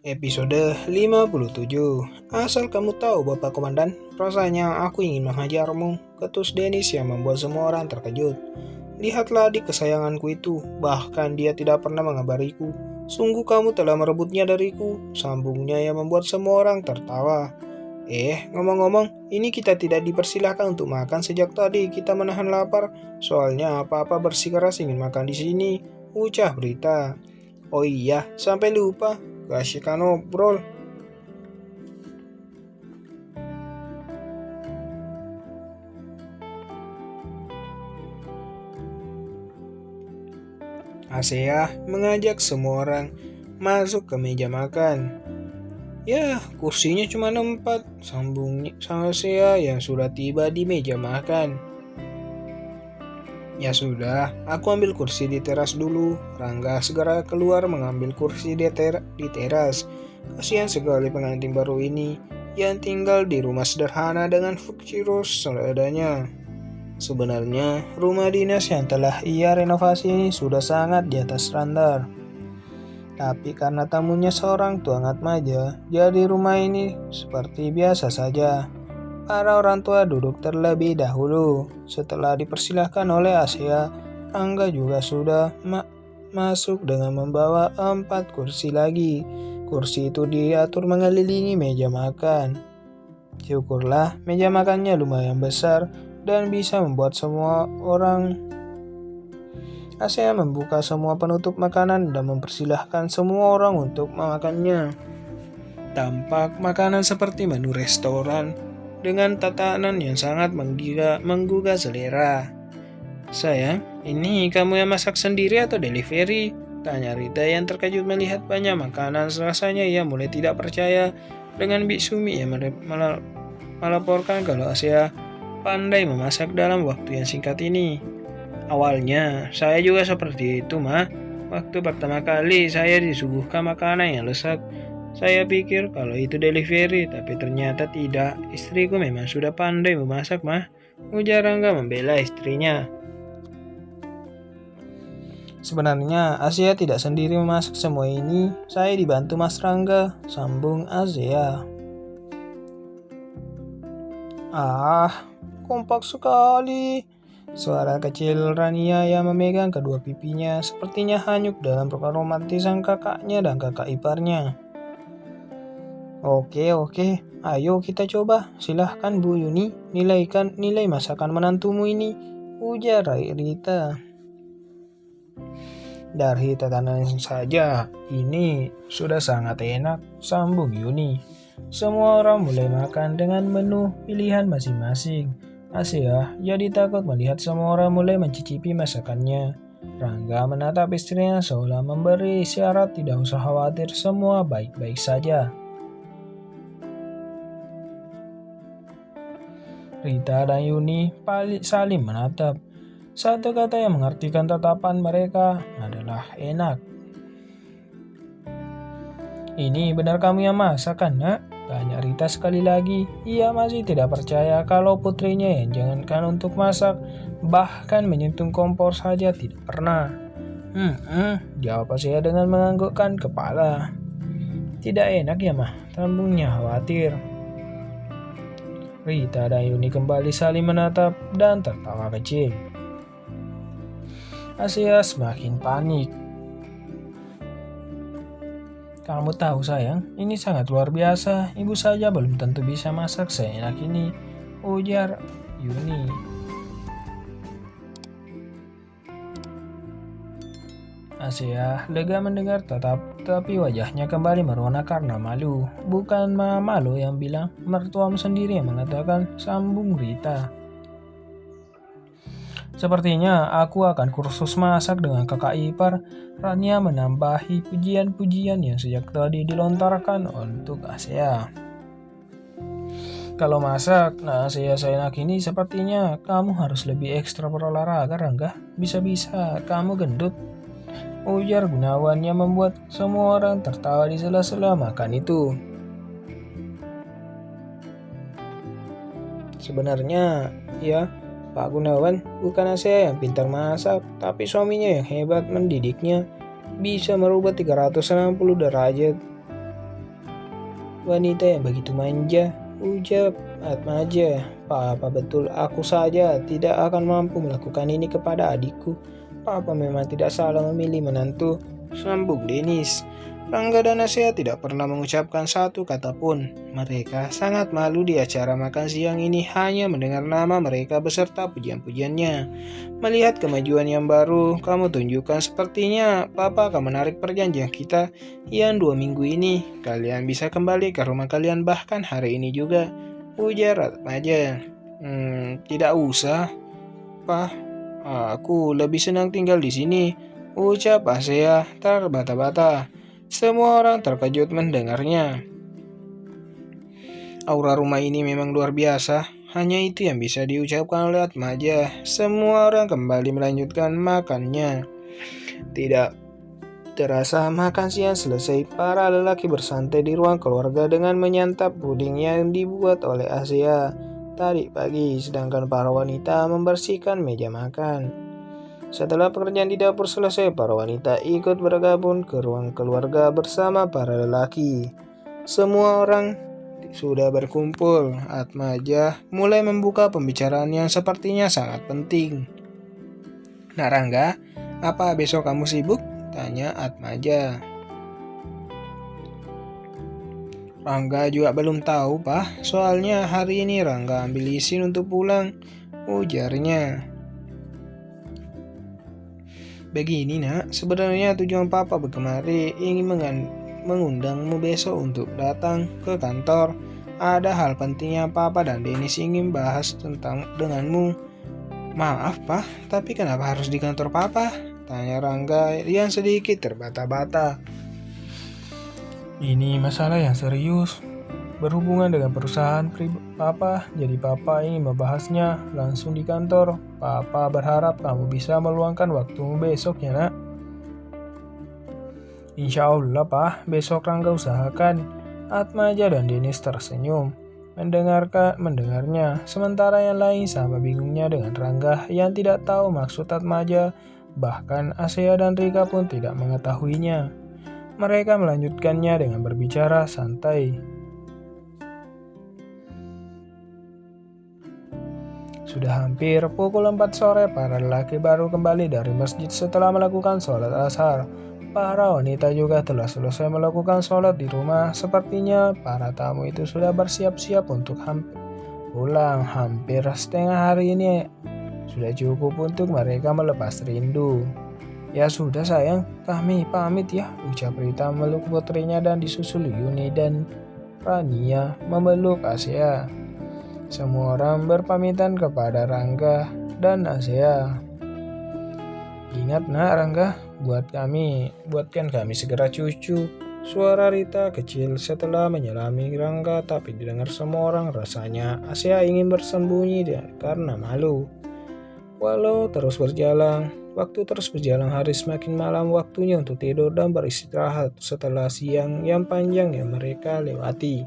Episode 57. Asal kamu tahu Bapak Komandan, rasanya aku ingin menghajarmu, ketus Dennis yang membuat semua orang terkejut. Lihatlah adik kesayanganku itu, bahkan dia tidak pernah mengabariku. Sungguh kamu telah merebutnya dariku, sambungnya yang membuat semua orang tertawa. Ngomong-ngomong, ini kita tidak dipersilahkan untuk makan sejak tadi kita menahan lapar. Soalnya apa-apa bersikeras ingin makan di sini, ucap berita. Oh iya, sampai lupa. Keasikan obrol. Asea mengajak semua orang masuk ke meja makan. Ya, kursinya cuma 4, sambungnya sama Asea yang sudah tiba di meja makan. Ya sudah, aku ambil kursi di teras dulu. Rangga segera keluar mengambil kursi di teras. Kasihan sekali pengantin baru ini yang tinggal di rumah sederhana dengan furniture seadanya. Sebenarnya, rumah dinas yang telah ia renovasi ini sudah sangat di atas standar. Tapi karena tamunya seorang tua maja, jadi rumah ini seperti biasa saja. Para orang tua duduk terlebih dahulu. Setelah dipersilahkan oleh Asia, Angga juga sudah masuk dengan membawa 4 kursi lagi. Kursi itu diatur mengelilingi meja makan. Syukurlah meja makannya lumayan besar dan bisa membuat semua orang. Asia membuka semua penutup makanan dan mempersilahkan semua orang untuk memakannya. Tampak makanan seperti menu restoran dengan tatanan yang sangat menggugah selera. Sayang, ini kamu yang masak sendiri atau delivery? Tanya Rita yang terkejut melihat banyak makanan. Rasanya ia mulai tidak percaya dengan Bitsumi yang melaporkan kalau Asia pandai memasak dalam waktu yang singkat ini. Awalnya, saya juga seperti itu, Ma. Waktu pertama kali saya disuguhkan makanan yang lezat, saya pikir kalau itu delivery, tapi ternyata tidak. Istriku memang sudah pandai memasak, Mah. Ujar Rangga membela istrinya. Sebenarnya Asia tidak sendiri memasak semua ini. Saya dibantu Mas Rangga, sambung Asia. Kompak sekali. Suara kecil Rania yang memegang kedua pipinya sepertinya hanyut dalam romantisan kakaknya dan kakak iparnya. Oke, ayo kita coba. Silahkan Bu Yuni, nilai masakan menantumu ini, ujar Rita. Dari tatanan saja, ini sudah sangat enak, sambung Yuni. Semua orang mulai makan dengan menu pilihan masing-masing. Asia jadi takut melihat semua orang mulai mencicipi masakannya. Rangga menatap istrinya seolah memberi isyarat tidak usah khawatir, semua baik-baik saja. Rita dan Yuni saling menatap. Satu kata yang mengartikan tatapan mereka adalah enak. Ini benar kamu yang masak kan, Nak? Tanya Rita sekali lagi. Ia masih tidak percaya kalau putrinya yang jangankan untuk masak, bahkan menyentuh kompor saja tidak pernah. Jawab Asia dengan menganggukkan kepala. Tidak enak ya, Mah? Sambungnya khawatir. Rita dan Yuni kembali saling menatap dan tertawa kecil. Asia semakin panik. Kamu tahu sayang, ini sangat luar biasa. Ibu saja belum tentu bisa masak seenak ini, ujar Yuni. Asia lega mendengar tapi wajahnya kembali merona karena malu. Bukan malu yang bilang, mertuamu sendiri yang mengatakan, sambung Rita. Sepertinya aku akan kursus masak dengan kakak ipar. Rania menambahi pujian-pujian yang sejak tadi dilontarkan untuk Asia. Kalau masak, Asia seenak ini sepertinya kamu harus lebih ekstra berolahraga, Rangga. Bisa-bisa kamu gendut, ujar Gunawan yang membuat semua orang tertawa di sela-sela makan itu. Sebenarnya, ya, Pak Gunawan bukan saya yang pintar masak, tapi suaminya yang hebat mendidiknya. Bisa merubah 360 derajat. wanita yang begitu manja, ujar Atmaja. Papa betul, aku saja tidak akan mampu melakukan ini kepada adikku. Papa memang tidak salah memilih menantu, sambung Dennis. Rangga dan Asia tidak pernah mengucapkan satu kata pun. Mereka sangat malu di acara makan siang ini hanya mendengar nama mereka beserta pujian-pujiannya. Melihat kemajuan yang baru, kamu tunjukkan sepertinya Papa akan menarik perjanjian kita yang 2 minggu ini. Kalian bisa kembali ke rumah kalian bahkan hari ini juga, ujar Atmaja. Tidak usah, Pak. Aku lebih senang tinggal di sini, ucap Asia terbata-bata. Semua orang terkejut mendengarnya. Aura rumah ini memang luar biasa. Hanya itu yang bisa diucapkan oleh Atmaja. Semua orang kembali melanjutkan makannya. Tidak terasa makan siang selesai, para lelaki bersantai di ruang keluarga dengan menyantap puding yang dibuat oleh Asia tadi pagi, sedangkan para wanita membersihkan meja makan. Setelah pekerjaan di dapur selesai, para wanita ikut bergabung ke ruang keluarga bersama para lelaki. Semua orang sudah berkumpul. Atmaja mulai membuka pembicaraan yang sepertinya sangat penting. Nah Rangga, apa besok kamu sibuk? Tanya Atmaja. Rangga juga belum tahu, Pak. Soalnya hari ini Rangga ambil izin untuk pulang, ujarnya. Begini nak, sebenarnya tujuan Papa berkemari ingin mengundangmu besok untuk datang ke kantor. Ada hal penting yang Papa dan Dennis ingin bahas denganmu. Maaf Pak, tapi kenapa harus di kantor Papa? Tanya Rangga yang sedikit terbata-bata. Ini masalah yang serius, berhubungan dengan perusahaan Papa, jadi Papa ingin membahasnya langsung di kantor. Papa berharap kamu bisa meluangkan waktumu besok ya nak. Insya Allah Pak, besok Rangga usahakan. Atmaja dan Dennis tersenyum mendengarnya, sementara yang lain sama bingungnya dengan Rangga yang tidak tahu maksud Atmaja. Bahkan Asia dan Rika pun tidak mengetahuinya. Mereka melanjutkannya dengan berbicara santai. Sudah hampir pukul 4 sore, para lelaki baru kembali dari masjid setelah melakukan sholat asar. Para wanita juga telah selesai melakukan sholat di rumah. Sepertinya para tamu itu sudah bersiap-siap untuk pulang. Hampir setengah hari ini sudah cukup untuk mereka melepas rindu. Ya sudah sayang, kami pamit ya, ucap Rita memeluk putrinya dan disusul Yuni dan Rania memeluk Asia. Semua orang berpamitan kepada Rangga dan Asia. Ingat nak Rangga, buatkan kami segera cucu. Suara Rita kecil setelah menyelami Rangga, tapi didengar semua orang. Rasanya Asia ingin bersembunyi karena malu. Waktu terus berjalan, hari semakin malam, waktunya untuk tidur dan beristirahat setelah siang yang panjang yang mereka lewati.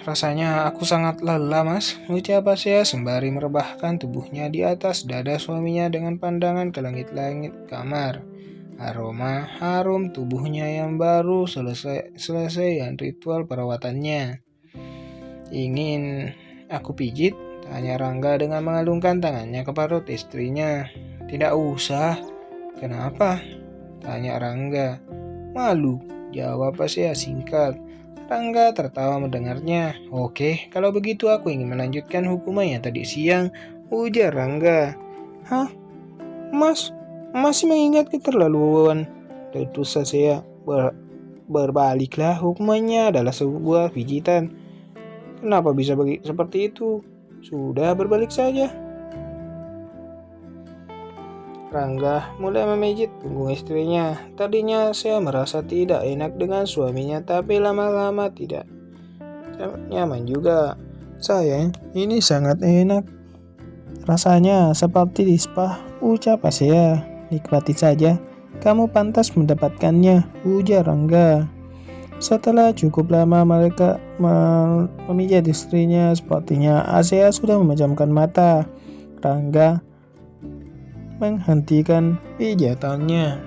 Rasanya aku sangat lelah mas, ucap Asia sembari merebahkan tubuhnya di atas dada suaminya dengan pandangan ke langit-langit kamar. Aroma harum tubuhnya yang baru selesai ritual perawatannya. Ingin aku pijit? Tanya Rangga dengan mengalungkan tangannya ke perut istrinya. Tidak usah. Kenapa? Tanya Rangga. Malu, jawab Asia singkat. Rangga tertawa mendengarnya. Oke, kalau begitu aku ingin melanjutkan hukuman yang tadi siang, ujar Rangga. Hah? Mas, masih mengingat keterlaluan? Tentu saja berbaliklah, hukumannya adalah sebuah pijitan. Kenapa bisa seperti itu? Sudah berbalik saja. Rangga mulai memijit punggung istrinya. Tadinya saya merasa tidak enak dengan suaminya, tapi lama-lama tidak nyaman juga. Sayang, ini sangat enak. Rasanya seperti di spa, ucap Asia. Nikmati saja, kamu pantas mendapatkannya, ujar Rangga. Setelah cukup lama mereka memijat istrinya, sepertinya Asia sudah memejamkan mata. Rangga menghentikan pijatannya.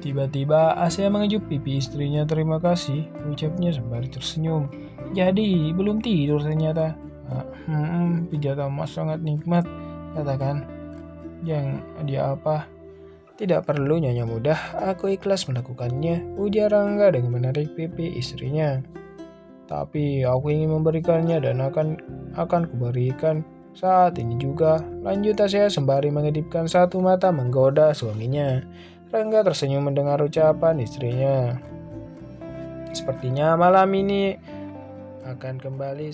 Tiba-tiba Asia mengejuk pipi istrinya. "Terima kasih," ucapnya sembari tersenyum. "Jadi, belum tidur ternyata." Pijat amat sangat nikmat," katakan. "Yang dia apa?" "Tidak perlu Nyonya Mudah, aku ikhlas melakukannya," ujar Rangga dengan menarik pipi istrinya. "Tapi aku ingin memberikannya dan akan kuberikan saat ini juga," lanjut Asia sembari mengedipkan satu mata menggoda suaminya. Rangga tersenyum mendengar ucapan istrinya. Sepertinya malam ini akan kembali